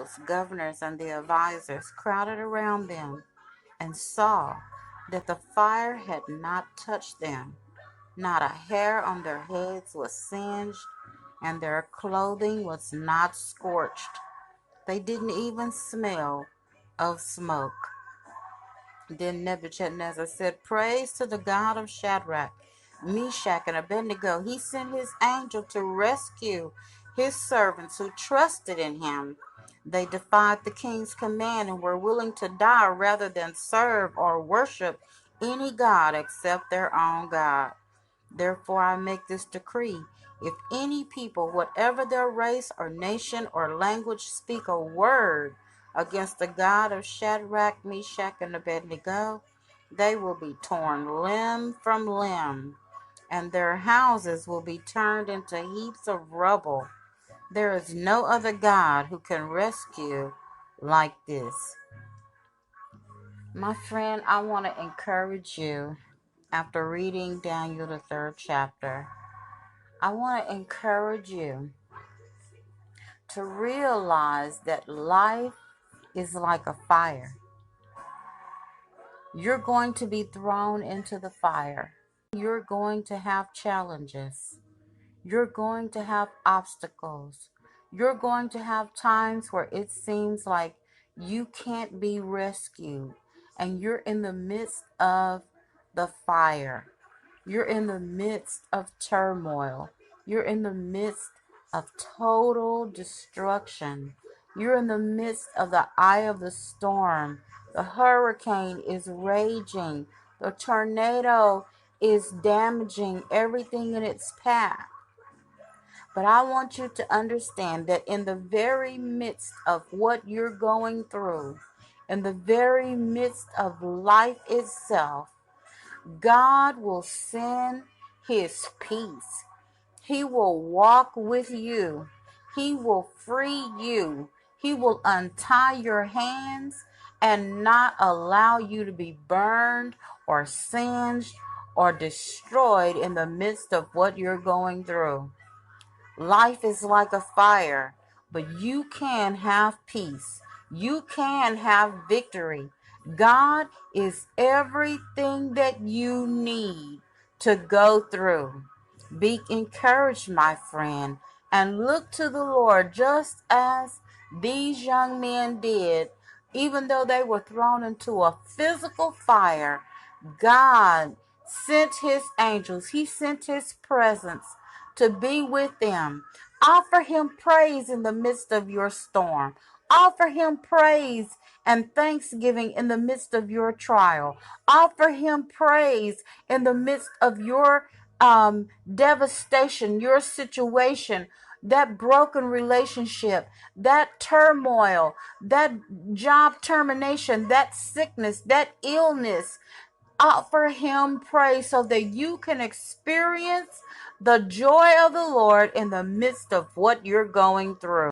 officials, governors, and the advisors crowded around them and saw that the fire had not touched them. Not a hair on their heads was singed, and their clothing was not scorched. They didn't even smell of smoke. Then Nebuchadnezzar said, "Praise to the God of Shadrach, Meshach, and Abednego. He sent his angel to rescue his servants who trusted in him. They defied the king's command and were willing to die rather than serve or worship any god except their own God. Therefore I make this decree. If any people, whatever their race or nation or language, speak a word against the God of Shadrach, Meshach, and Abednego, they will be torn limb from limb, and their houses will be turned into heaps of rubble. There is no other God who can rescue like this." My friend, I want to encourage you after reading Daniel, the 3rd chapter. I want to encourage you to realize that life is like a fire. You're going to be thrown into the fire. You're going to have challenges. You're going to have obstacles. You're going to have times where it seems like you can't be rescued, and you're in the midst of the fire. You're in the midst of turmoil. You're in the midst of total destruction. You're in the midst of the eye of the storm. The hurricane is raging. The tornado is damaging everything in its path. But I want you to understand that in the very midst of what you're going through, in the very midst of life itself, God will send his peace. He will walk with you. He will free you. He will untie your hands and not allow you to be burned or singed or destroyed in the midst of what you're going through. Life is like a fire, but you can have peace. You can have victory. God is everything that you need to go through. Be encouraged, my friend, and look to the Lord just as these young men did. Even though they were thrown into a physical fire, God sent his angels. He sent his presence to be with them. Offer him praise in the midst of your storm. Offer him praise and thanksgiving in the midst of your trial. Offer him praise in the midst of your devastation, your situation, that broken relationship, that turmoil, that job termination, that sickness, that illness. Offer him praise so that you can experience the joy of the Lord in the midst of what you're going through.